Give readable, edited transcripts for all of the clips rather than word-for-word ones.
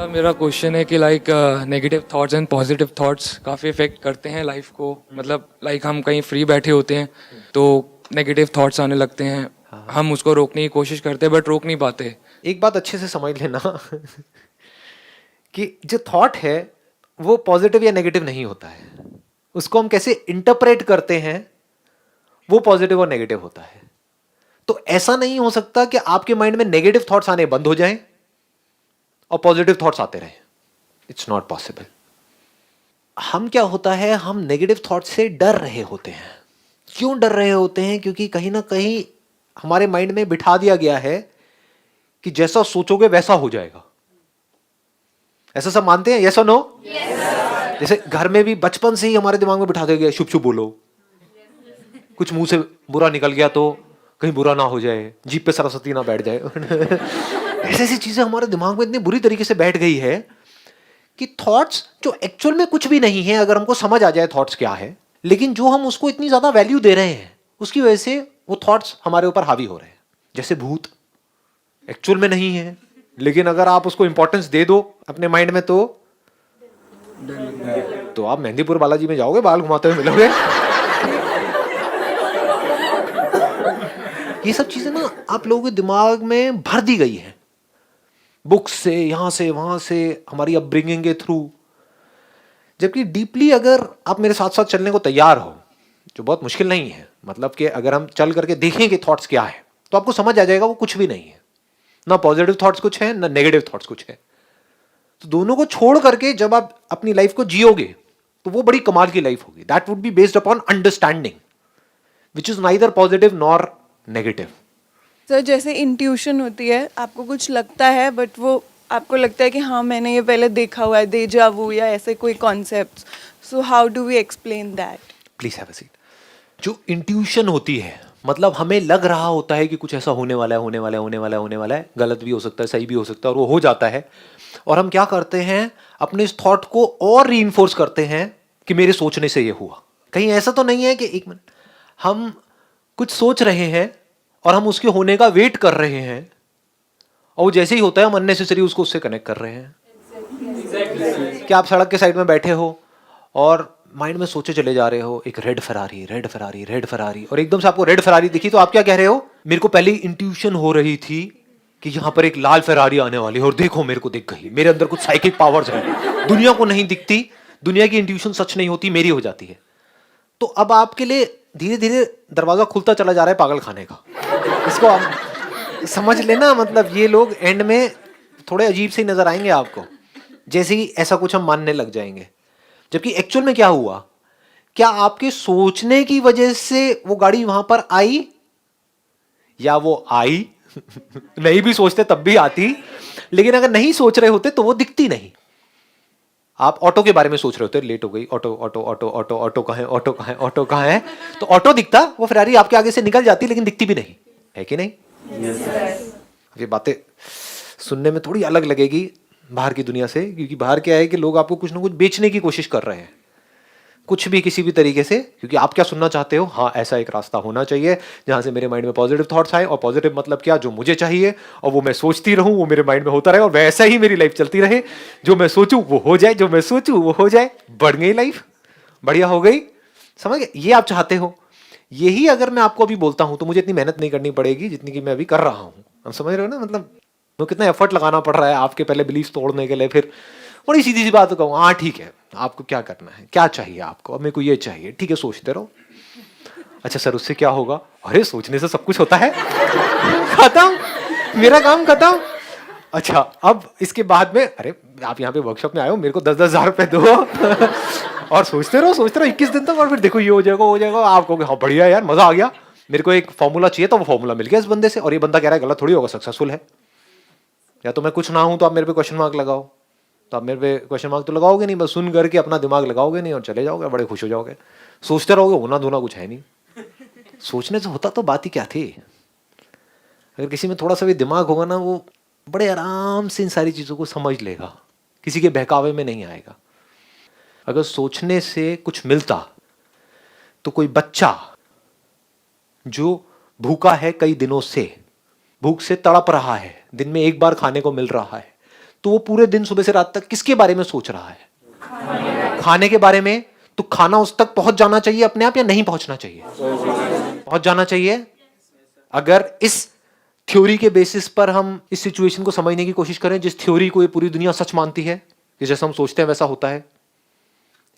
मेरा क्वेश्चन है कि like negative thoughts and positive thoughts काफ़ी इफेक्ट करते हैं लाइफ को, मतलब लाइक हम कहीं फ्री बैठे होते हैं तो नेगेटिव थॉट्स आने लगते हैं, हम उसको रोकने की कोशिश करते हैं बट रोक नहीं पाते। एक बात अच्छे से समझ लेना कि जो थॉट है वो पॉजिटिव या नेगेटिव नहीं होता है, उसको हम कैसे इंटरप्रेट करते हैं वो पॉजिटिव और नेगेटिव होता है। तो ऐसा नहीं हो सकता कि आपके माइंड में नेगेटिव थॉट्स आने बंद हो जाएं और पॉजिटिव थॉट्स आते रहें। It's not possible. हम क्या होता है, हम नेगेटिव थॉट से डर रहे होते हैं। क्यों डर रहे होते हैं? क्योंकि कहीं ना कहीं हमारे माइंड में बिठा दिया गया है कि जैसा सोचोगे वैसा हो जाएगा। ऐसा सब मानते हैं? यस और नो? जैसे घर में भी बचपन से ही हमारे दिमाग में बिठा दिया गया, शुभ शुभ बोलो, कुछ मुंह से बुरा निकल गया तो कहीं बुरा ना हो जाए, जीप पे सरस्वती ना बैठ जाए। ऐसी ऐसी चीजें हमारे दिमाग में इतनी बुरी तरीके से बैठ गई है कि थॉट्स जो एक्चुअल में कुछ भी नहीं है, अगर हमको समझ आ जाए थॉट्स क्या है, लेकिन जो हम उसको इतनी ज्यादा वैल्यू दे रहे हैं उसकी वजह से वो थॉट्स हमारे ऊपर हावी हो रहे हैं। जैसे भूत एक्चुअल में नहीं है, लेकिन अगर आप उसको इंपॉर्टेंस दे दो अपने माइंड में तो आप मेहंदीपुर बालाजी में जाओगे, बाल घुमाते हुए मिलोगे। ये सब चीजें ना आप लोगों के दिमाग में भर दी गई है, बुक्स से, यहां से वहां से, हमारी अपब्रिंगिंग के थ्रू। जबकि डीपली अगर आप मेरे साथ साथ चलने को तैयार हो, जो बहुत मुश्किल नहीं है, मतलब कि अगर हम चल करके देखें कि थॉट्स क्या है तो आपको समझ आ जाएगा वो कुछ भी नहीं है। ना पॉजिटिव थॉट्स कुछ है, ना नेगेटिव थॉट्स कुछ है। तो दोनों को छोड़ करके जब आप अपनी लाइफ को जियोगे तो वो बड़ी कमाल की लाइफ होगी। That would be based upon understanding which is neither positive nor negative. Sir जैसे इंट्यूशन होती है, आपको कुछ लगता है बट वो आपको लगता है कि हाँ मैंने ये पहले देखा हुआ है, डेजा वू या ऐसे कोई concepts, so how do we explain that? Please have a seat. जो इंट्यूशन होती है, मतलब हमें लग रहा होता है कि कुछ ऐसा होने वाला है, होने वाला है, होने वाला है, होने वाला है, गलत भी हो सकता है, सही भी हो सकता है, और वो हो जाता है। और हम क्या करते हैं, अपने इस थॉट को और रीइंफोर्स करते हैं कि मेरे सोचने से ये हुआ। कहीं ऐसा तो नहीं है कि एक मिनट हम कुछ सोच रहे हैं और हम उसके होने का वेट कर रहे हैं, और वो जैसे ही होता है हम अननेसेसरी उसको उससे कनेक्ट कर रहे हैं। क्या आप सड़क के साइड में बैठे हो और माइंड में सोचे चले जा रहे हो, एक red Ferrari, red Ferrari, red Ferrari, और एकदम से आपको रेड फरारी दिखी तो आप क्या कह रहे हो? मेरे को पहले इंट्यूशन हो रही थी कि यहां पर एक लाल फरारी आने वाली है, और देखो मेरे को दिख गई। मेरे अंदर कुछ साइकिक पावर्स हैं, दुनिया को नहीं दिखती, दुनिया की इंट्यूशन सच नहीं होती, मेरी हो जाती है। तो अब आपके लिए धीरे धीरे दरवाजा खुलता चला जा रहा है पागल खाने का। इसको आप समझ लेना। मतलब ये लोग एंड में थोड़े अजीब से नजर आएंगे आपको, जैसे ही ऐसा कुछ हम मानने लग जाएंगे। जबकि एक्चुअल में क्या हुआ, क्या आपके सोचने की वजह से वो गाड़ी वहां पर आई, या वो आई नहीं भी सोचते तब भी आती, लेकिन अगर नहीं सोच रहे होते तो वो दिखती नहीं। आप ऑटो के बारे में सोच रहे होते, लेट हो गई, auto auto auto auto auto कहां है, ऑटो कहां है, ऑटो कहां है, तो ऑटो दिखता, वो फेरारी आपके आगे से निकल जाती, लेकिन दिखती भी नहीं, है कि नहीं? ये बातें सुनने में थोड़ी अलग लगेगी बाहर की दुनिया से, क्योंकि बाहर क्या है कि लोग आपको कुछ ना कुछ बेचने की कोशिश कर रहे हैं, कुछ भी किसी भी तरीके से। क्योंकि आप क्या सुनना चाहते हो? हाँ, ऐसा एक रास्ता होना चाहिए जहां से मेरे माइंड में पॉजिटिव थॉट्स आए, और पॉजिटिव मतलब क्या, जो मुझे चाहिए और वो मैं सोचती रहूं, वो मेरे माइंड में होता रहे, और वैसा ही मेरी लाइफ चलती रहे। जो मैं सोचूं वो हो जाए, जो मैं सोचूं वो हो जाए, बढ़ गई लाइफ, बढ़िया हो गई। समझ गए? ये आप चाहते हो। यही अगर मैं आपको अभी बोलता हूं तो मुझे इतनी मेहनत नहीं करनी पड़ेगी जितनी कि मैं अभी कर रहा हूं। आप समझ रहे हो ना? मतलब तो कितना एफर्ट लगाना पड़ रहा है आपके पहले बिलीफ तोड़ने के लिए। फिर बड़ी सीधी सी बात कहूँ, हाँ ठीक है, आपको क्या करना है, क्या चाहिए आपको, अब मेरे को ये चाहिए, ठीक है, सोचते रहो। अच्छा सर, उससे क्या होगा? अरे सोचने से सब कुछ होता है। खत्म, मेरा काम खत्म। अच्छा, अब इसके बाद में, अरे आप यहाँ पे वर्कशॉप में आए हो, मेरे को 10-10 हजार रुपए दो और सोचते रहो, सोचते रहो 21 दिन तक, और फिर देखो ये हो जाएगा, हो जाएगा। आप कहोगे हाँ बढ़िया यार, मजा आ गया, मेरे को एक फॉर्मूला चाहिए, तो वो फॉर्मूला मिल गया इस बंदे से, और ये बंदा कह रहा है गलत थोड़ी होगा, सक्सेसफुल है। या तो मैं कुछ ना हूं तो आप मेरे पे क्वेश्चन मार्क लगाओ, तो आप मेरे पे क्वेश्चन मार्क तो लगाओगे नहीं, बस सुन करके अपना दिमाग लगाओगे नहीं और चले जाओगे, बड़े खुश हो जाओगे। सोचते रहोगे, होना धोना कुछ है नहीं। सोचने से होता तो बात ही क्या थी। अगर किसी में थोड़ा सा भी दिमाग होगा ना, वो बड़े आराम से इन सारी चीजों को समझ लेगा, किसी के बहकावे में नहीं आएगा। अगर सोचने से कुछ मिलता तो कोई बच्चा जो भूखा है कई दिनों से, भूख से तड़प रहा है, दिन में एक बार खाने को मिल रहा है, तो वो पूरे दिन सुबह से रात तक किसके बारे में सोच रहा है? खाने के बारे में। तो खाना उस तक पहुंच जाना चाहिए अपने आप या नहीं पहुंचना चाहिए? पहुंच जाना चाहिए। अगर इस थ्योरी के बेसिस पर हम इस सिचुएशन को समझने की कोशिश करें, जिस थ्योरी को ये पूरी दुनिया सच मानती है कि जैसा हम सोचते हैं वैसा होता है,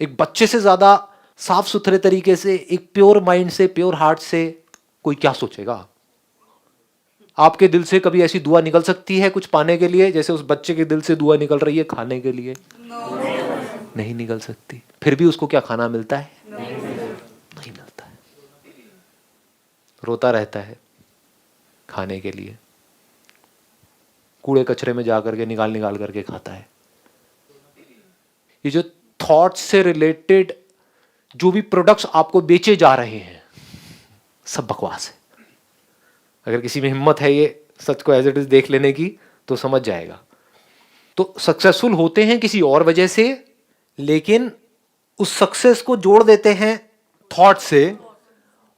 एक बच्चे से ज्यादा साफ सुथरे तरीके से, एक प्योर माइंड से, प्योर हार्ट से कोई क्या सोचेगा? आपके दिल से कभी ऐसी दुआ निकल सकती है कुछ पाने के लिए जैसे उस बच्चे के दिल से दुआ निकल रही है खाने के लिए? नहीं निकल सकती। फिर भी उसको क्या खाना मिलता है? नहीं मिलता है। रोता रहता है खाने के लिए, कूड़े कचरे में जाकर के निकाल निकाल करके खाता है। ये जो थॉट्स से रिलेटेड जो भी प्रोडक्ट्स आपको बेचे जा रहे हैं सब बकवास है। अगर किसी में हिम्मत है ये सच को एज इट इज देख लेने की तो समझ जाएगा। तो सक्सेसफुल होते हैं किसी और वजह से, लेकिन उस सक्सेस को जोड़ देते हैं थॉट से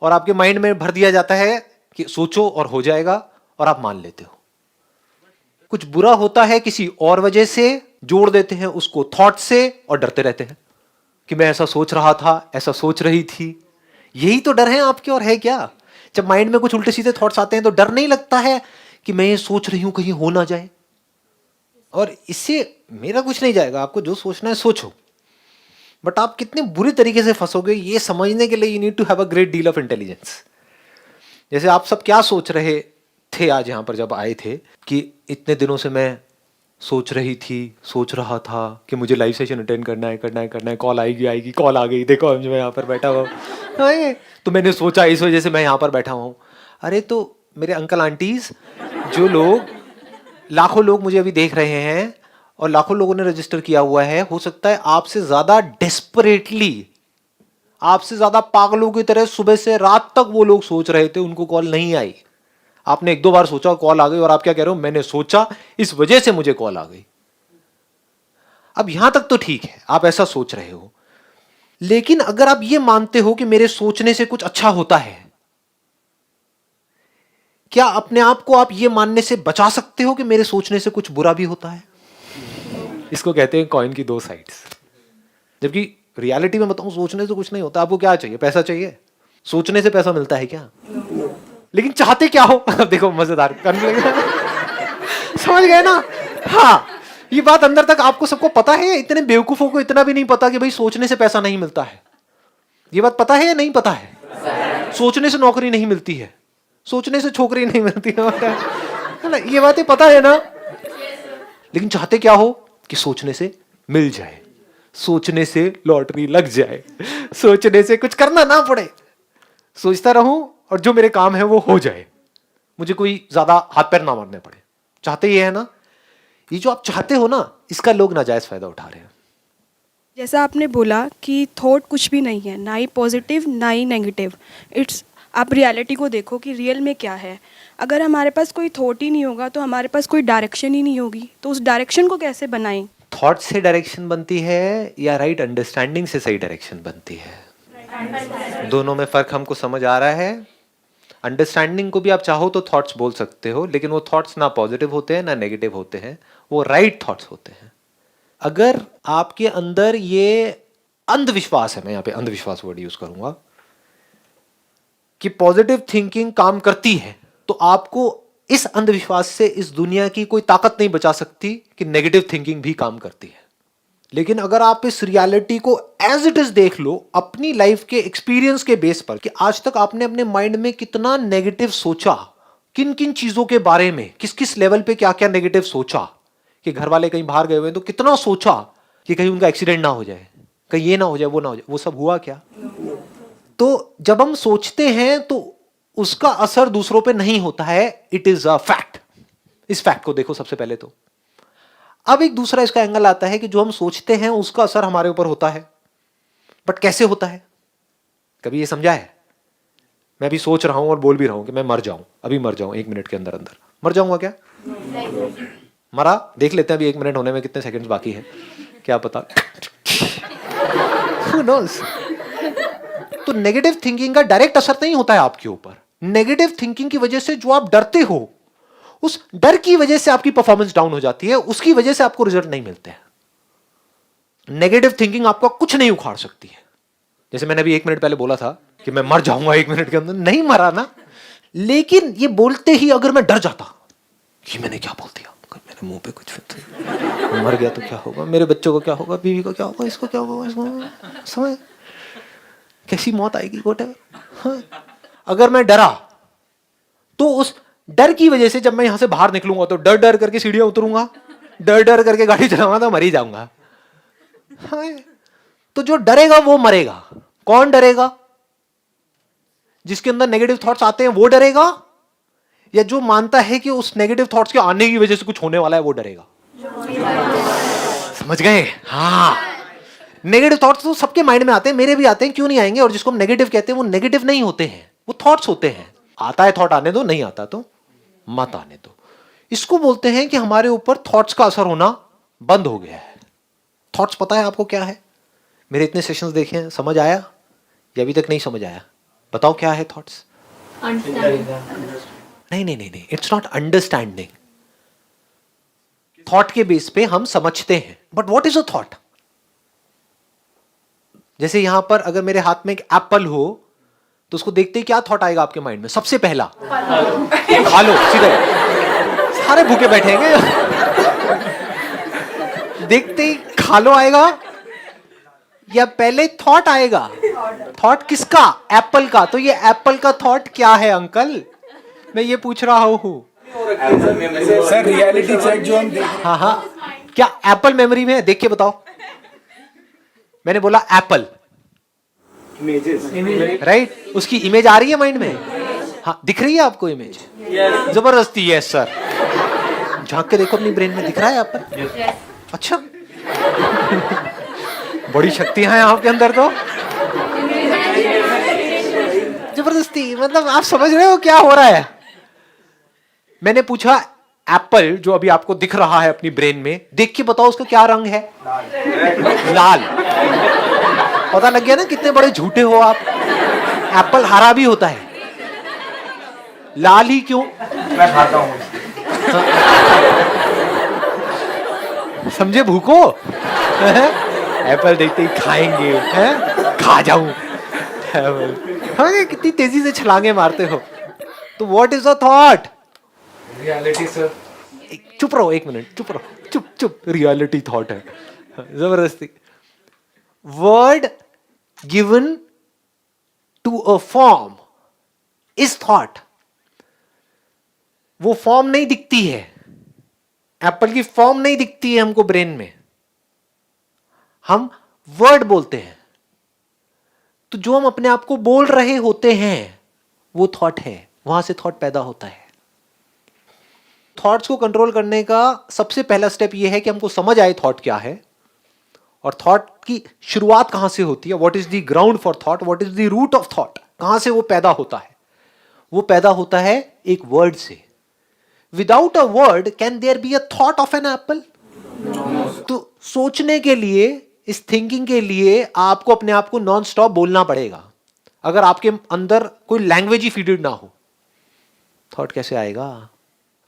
और आपके माइंड में भर दिया जाता है कि सोचो और हो जाएगा, और आप मान लेते हो। कुछ बुरा होता है किसी और वजह से, जोड़ देते हैं उसको थॉट से और डरते रहते हैं कि मैं ऐसा सोच रहा था, ऐसा सोच रही थी। यही तो डर है आपके, और है क्या? जब माइंड में कुछ उल्टे सीधे थॉट्स आते हैं तो डर नहीं लगता है कि मैं ये सोच रही हूं कहीं हो ना जाए, और इससे मेरा कुछ नहीं जाएगा। आपको जो सोचना है सोचो, बट आप कितने बुरी तरीके से फंसोगे ये समझने के लिए you need to have a great deal of intelligence. जैसे आप सब क्या सोच रहे थे आज यहां पर जब आए थे कि इतने दिनों से मैं सोच रही थी, सोच रहा था कि मुझे लाइव सेशन अटेंड करना है, कॉल आएगी, कॉल आ गई, देखो मैं यहाँ पर बैठा हुआ हूँ, तो मैंने सोचा इस वजह से मैं यहाँ पर बैठा हूँ। अरे तो मेरे अंकल आंटीज, जो लोग, लाखों लोग मुझे अभी देख रहे हैं और लाखों लोगों ने रजिस्टर किया हुआ है, हो सकता है आपसे ज्यादा डेस्परेटली, आपसे ज्यादा पागलों की तरह सुबह से रात तक वो लोग सोच रहे थे, उनको कॉल नहीं आई। आपने एक दो बार सोचा, कॉल आ गई, और आप क्या कह रहे हो? मैंने सोचा इस वजह से मुझे कॉल आ गई। अब यहां तक तो ठीक है, आप ऐसा सोच रहे हो, लेकिन अगर आप ये मानते हो कि मेरे सोचने से कुछ अच्छा होता है, क्या अपने आप को आप ये मानने से बचा सकते हो कि मेरे सोचने से कुछ बुरा भी होता है? इसको कहते हैं कॉइन की दो साइड्स। जबकि रियलिटी में बताऊं, सोचने से कुछ नहीं होता। आपको क्या चाहिए? पैसा चाहिए? सोचने से पैसा मिलता है क्या? लेकिन चाहते क्या हो? देखो मजेदार समझ गए ना? हाँ, ये बात अंदर तक आपको सबको पता है। इतने बेवकूफों को इतना भी नहीं पता कि भाई सोचने से पैसा नहीं मिलता है। ये बात पता है या नहीं पता है? सोचने से नौकरी नहीं मिलती है, सोचने से छोकरी नहीं मिलती है, ये बातें पता है ना? लेकिन चाहते क्या हो? कि सोचने से मिल जाए, सोचने से लॉटरी लग जाए, सोचने से कुछ करना ना पड़े, सोचता रहूं और जो मेरे काम है वो हो जाए, मुझे कोई ज्यादा हाथ पैर ना मारने पड़े। चाहते ये है ना? ये जो आप चाहते हो ना, इसका लोग नाजायज फायदा उठा रहे हैं। जैसा आपने बोला कि थॉट कुछ भी नहीं है, ना ही पॉजिटिव ना ही नेगेटिव। इट्स, आप रियलिटी को देखो कि रियल में क्या है। अगर हमारे पास कोई थॉट ही नहीं होगा तो हमारे पास कोई डायरेक्शन ही नहीं होगी, तो उस डायरेक्शन को कैसे बनाएं? थॉट से डायरेक्शन बनती है या राइट अंडरस्टैंडिंग से सही डायरेक्शन बनती है? दोनों में फर्क हमको समझ आ रहा है। अंडरस्टैंडिंग को भी आप चाहो तो थॉट्स बोल सकते हो, लेकिन वो थॉट्स ना पॉजिटिव होते हैं ना नेगेटिव होते हैं, वो राइट थॉट्स होते हैं। अगर आपके अंदर ये अंधविश्वास है, मैं यहाँ पे अंधविश्वास वर्ड यूज करूंगा, कि पॉजिटिव थिंकिंग काम करती है, तो आपको इस अंधविश्वास से इस दुनिया की कोई ताकत नहीं बचा सकती कि नेगेटिव थिंकिंग भी काम करती है। लेकिन अगर आप इस रियलिटी को एज इट इज देख लो अपनी लाइफ के एक्सपीरियंस के बेस पर, कि आज तक आपने अपने माइंड में कितना नेगेटिव सोचा, किन किन चीजों के बारे में, किस किस लेवल पे क्या क्या नेगेटिव सोचा, कि घर वाले कहीं बाहर गए हुए तो कितना सोचा कि कहीं उनका एक्सीडेंट ना हो जाए, कहीं ये ना हो जाए, वो ना हो जाए, वो सब हुआ क्या? तो जब हम सोचते हैं तो उसका असर दूसरों पे नहीं होता है, इट इज अ फैक्ट। इस फैक्ट को देखो सबसे पहले तो। अब एक दूसरा इसका एंगल आता है कि जो हम सोचते हैं उसका असर हमारे ऊपर होता है, बट कैसे होता है? कभी ये समझा है? मैं अभी सोच रहा हूं और बोल भी रहा हूं कि मैं मर जाऊं, अभी मर जाऊं, 1 मिनट के अंदर अंदर मर जाऊंगा क्या? मरा, देख लेते हैं अभी 1 मिनट होने में कितने सेकंड्स बाकी है, क्या पता। Who knows? तो नेगेटिव थिंकिंग का डायरेक्ट असर नहीं होता है आपके ऊपर, नेगेटिव थिंकिंग की वजह से जो आप डरते हो, उस डर की वजह से आपकी परफॉर्मेंस डाउन हो जाती है, उसकी वजह से आपको रिजल्ट नहीं मिलते हैं। नेगेटिव थिंकिंग आपका कुछ नहीं उखाड़ सकती है। जैसे मैंने अभी 1 मिनट पहले बोला था कि मैं मर जाऊंगा 1 मिनट के अंदर, नहीं मरा ना, लेकिन ये बोलते ही अगर मैं डर जाता कि मैंने क्या बोल दिया, मेरे मुंह पे कुछ मर गया तो क्या होगा, मेरे बच्चों को क्या होगा, बीवी को क्या होगा, इसको क्या होगा, इसको समझ कैसी मौत आएगी, व्हाटएवर। अगर मैं डरा तो उस डर की वजह से जब मैं यहां से बाहर निकलूंगा तो डर डर करके सीढ़ियां उतरूंगा, डर डर करके गाड़ी चलाऊंगा तो मर ही जाऊंगा। तो जो डरेगा वो मरेगा। कौन डरेगा? जिसके अंदर नेगेटिव थॉट्स आते हैं वो डरेगा, या जो मानता है कि उस नेगेटिव थॉट्स के आने की वजह से कुछ होने वाला है वो डरेगा? समझ गए? हाँ, नेगेटिव थॉट्स तो सबके माइंड में आते हैं, मेरे भी आते हैं, क्यों नहीं आएंगे? और जिसको हम नेगेटिव कहते हैं वो नेगेटिव नहीं होते हैं, वो थॉट्स होते हैं। आता है थॉट आने दो, नहीं आता तो मत आने दो। इसको बोलते हैं कि हमारे ऊपर थॉट्स का असर होना बंद हो गया है। थॉट्स पता है आपको क्या है? मेरे इतने सेशंस देखे हैं, समझ आया या अभी तक नहीं समझ आया? बताओ क्या है थॉट्स? नहीं, इट्स नॉट अंडरस्टैंडिंग। थॉट के बेस पे हम समझते हैं, but what is a thought? जैसे यहां पर अगर मेरे हाथ में एक एप्पल हो तो उसको देखते ही क्या थॉट आएगा आपके माइंड में? सबसे पहला खा लो, सीधे सारे भूखे बैठेंगे। देखते ही खा लो आएगा या पहले थॉट आएगा? थॉट किसका? एप्पल का। तो ये एप्पल का थॉट क्या है अंकल? मैं ये पूछ रहा हूं सर। रियलिटी चेक जो हम हाँ, क्या एप्पल मेमोरी में है? देख के बताओ। मैंने बोला एप्पल, राइट? उसकी इमेज आ रही है माइंड में? हाँ, दिख रही है आपको इमेज? जबरदस्ती है सर। झांक के देखो अपनी ब्रेन में, दिख रहा है एप्पल? अच्छा, बड़ी शक्तियां हैं आपके अंदर तो। जबरदस्ती मतलब आप समझ रहे हो क्या हो रहा है? मैंने पूछा एप्पल जो अभी आपको दिख रहा है अपनी ब्रेन में, देख के बताओ उसका क्या रंग है? लाल। पता लग गया ना कितने बड़े झूठे हो आप। एप्पल हरा भी होता है, लाल ही क्यों? मैं खाता हूँ। समझे भूखो? एप्पल देखते ही खाएंगे, हैं? खा जाऊं। कितनी तेजी से छलांगे मारते हो। तो what is a thought? Reality sir. चुप रहो 1 मिनट, चुप रहो, चुप चुप। रियलिटी थॉट है, जबरदस्ती। Word given to a form is thought. वो फॉर्म नहीं दिखती है, एप्पल की फॉर्म नहीं दिखती है हमको ब्रेन में, हम वर्ड बोलते हैं। तो जो हम अपने आप को बोल रहे होते हैं वो थॉट है, वहां से थॉट पैदा होता है। थॉट्स को कंट्रोल करने का सबसे पहला स्टेप यह है कि हमको समझ आए थॉट क्या है और थॉट की शुरुआत कहां से होती है। What is the ground for thought, what is the root of thought, कहां से वो पैदा होता है? वो पैदा होता है एक वर्ड से। Without a word can there be a thought of an apple? तो सोचने के लिए, इस थिंकिंग के लिए आपको अपने आप को नॉन स्टॉप बोलना पड़ेगा। अगर आपके अंदर कोई लैंग्वेज ही फीडेड ना हो, थॉट कैसे आएगा?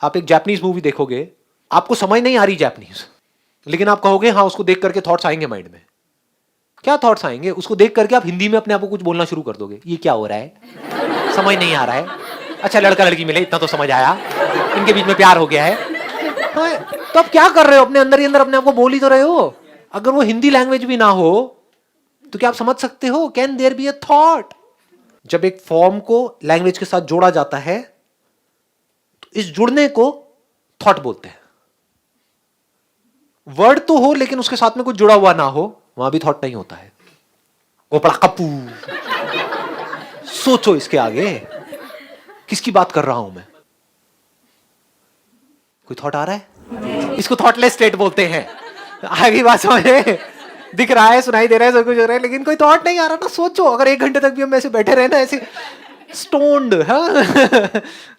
आप एक जापानीज मूवी देखोगे, आपको समझ नहीं आ रही जापानीज, लेकिन आप कहोगे हाँ उसको देख करके थॉट्स आएंगे माइंड में। क्या थॉट्स आएंगे? उसको देख करके आप हिंदी में अपने आप को कुछ बोलना शुरू कर दोगे। ये क्या हो रहा है? समझ नहीं आ रहा है। अच्छा लड़का लड़की मिले, इतना तो समझ आया, इनके बीच में प्यार हो गया है। हाँ, तो आप क्या कर रहे हो? अपने अंदर ही अंदर अपने आप को बोल ही तो रहे हो। अगर वो हिंदी लैंग्वेज भी ना हो तो क्या आप समझ सकते हो? Can there be a thought? जब एक फॉर्म को लैंग्वेज के साथ जोड़ा जाता है तो इस जुड़ने को थॉट बोलते हैं। वर्ड तो हो लेकिन उसके साथ में कुछ जुड़ा हुआ ना हो, वहां भी थॉट नहीं होता है। वो बड़ा कपू। सोचो इसके आगे किसकी बात कर रहा हूं मैं? कोई थॉट आ रहा है? इसको थॉटलेस स्टेट बोलते हैं। आगे बात समझे? दिख रहा है, सुनाई दे रहा है, सब कुछ हो रहा है, लेकिन कोई थॉट नहीं आ रहा ना। सोचो अगर 1 घंटे तक भी हम ऐसे बैठे रहे ना, ऐसे स्टोन्ड, हाँ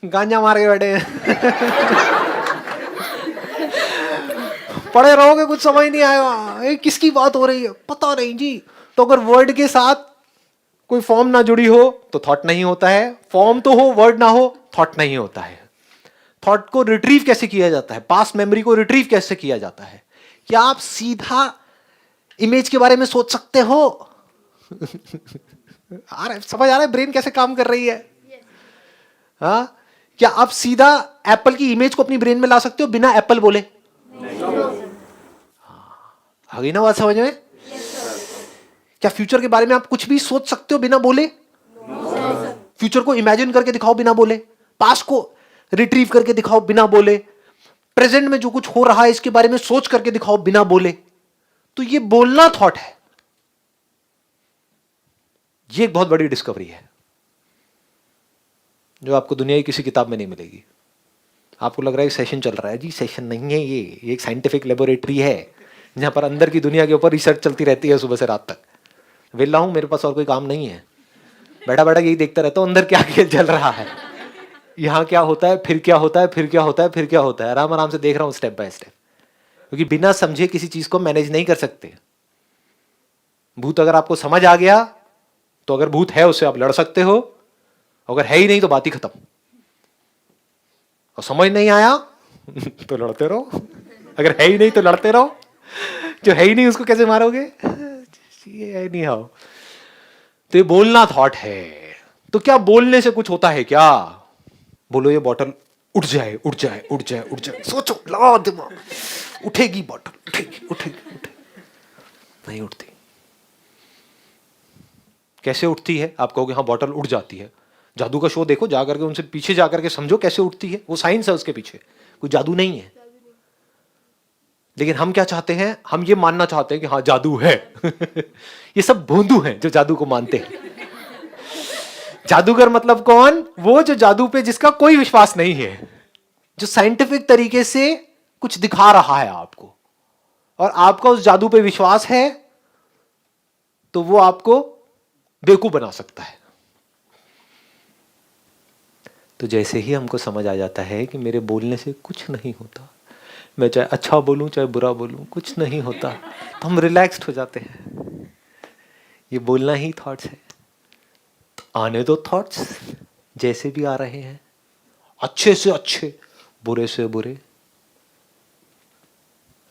गांजा मार के बैठे पड़े रहोगे, कुछ समझ नहीं आएगा किसकी बात हो रही है, पता नहीं जी। तो अगर वर्ड के साथ कोई फॉर्म ना जुड़ी हो तो थॉट नहीं होता है, फॉर्म तो हो वर्ड ना हो थॉट नहीं होता है। थॉट को रिट्रीव कैसे किया जाता है, पास्ट मेमोरी को रिट्रीव कैसे किया जाता है? क्या आप सीधा इमेज के बारे में सोच सकते हो? आ रहा है, समझ आ रहा है ब्रेन कैसे काम कर रही है? हाँ, क्या आप सीधा एप्पल की इमेज को अपनी ब्रेन में ला सकते हो बिना एप्पल बोले? आ गई ना बात समझ में? क्या फ्यूचर के बारे में आप कुछ भी सोच सकते हो बिना बोले? फ्यूचर को इमेजिन करके दिखाओ बिना बोले, पास्ट को रिट्रीव करके दिखाओ बिना बोले, प्रेजेंट में जो कुछ हो रहा है इसके बारे में सोच करके दिखाओ बिना बोले। तो ये बोलना थॉट है। ये एक बहुत बड़ी डिस्कवरी है जो आपको दुनिया की किसी किताब में नहीं मिलेगी। आपको लग रहा है सेशन चल रहा है, जी सेशन नहीं है, ये एक साइंटिफिक लेबोरेटरी है जहां पर अंदर की दुनिया के ऊपर रिसर्च चलती रहती है सुबह से रात तक। वेला हूं, मेरे पास और कोई काम नहीं है, बैठा बैठा यही देखता रहता हूं अंदर क्या खेल चल रहा है, यहां क्या होता है, फिर क्या होता है, फिर क्या होता है, फिर क्या होता है। आराम आराम से देख रहा हूं स्टेप बाय स्टेप, क्योंकि बिना समझे किसी चीज को मैनेज नहीं कर सकते। भूत अगर आपको समझ आ गया तो अगर भूत है उससे आप लड़ सकते हो, अगर है ही नहीं तो बात ही खत्म। और समझ नहीं आया तो लड़ते रहो, अगर है ही नहीं तो लड़ते रहो, जो है ही नहीं उसको कैसे मारोगे? ये नहीं आओ। तो ये बोलना थॉट है। तो क्या बोलने से कुछ होता है क्या? बोलो ये बॉटल उठ जाए, उठ जाए, उठ जाए, उठ जाए, सोचो, लगाओ दिमाग, उठेगी बॉटल, उठेगी, उठेगी, उठेगी, नहीं उठती। कैसे उठती है? आप कहोगे हाँ बॉटल उठ जाती है। जादू का शो देखो, जाकर के उनसे पीछे जाकर के समझो कैसे उठती है, वो साइंस है उसके पीछे, कोई जादू नहीं है। लेकिन हम क्या चाहते हैं? हम ये मानना चाहते हैं कि हाँ जादू है। ये सब भोंदू हैं जो जादू को मानते हैं। जादूगर मतलब कौन? वो जो जादू पे जिसका कोई विश्वास नहीं है, जो साइंटिफिक तरीके से कुछ दिखा रहा है आपको, और आपका उस जादू पे विश्वास है, तो वो आपको बेवकूफ बना सकता है। तो जैसे ही हमको समझ आ जाता है कि मेरे बोलने से कुछ नहीं होता, मैं चाहे अच्छा बोलूं चाहे बुरा बोलूं कुछ नहीं होता, तो हम रिलैक्स्ड हो जाते हैं। ये बोलना ही थॉट्स है। आने दो थॉट्स जैसे भी आ रहे हैं, अच्छे से अच्छे, बुरे से बुरे,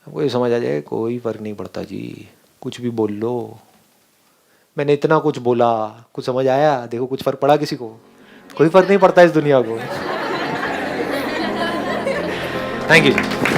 आपको ये समझ आ जाए कोई फर्क नहीं पड़ता जी, कुछ भी बोल लो। मैंने इतना कुछ बोला, कुछ समझ आया? देखो कुछ फर्क पड़ा किसी को? कोई फर्क नहीं पड़ता इस दुनिया को। Thank you.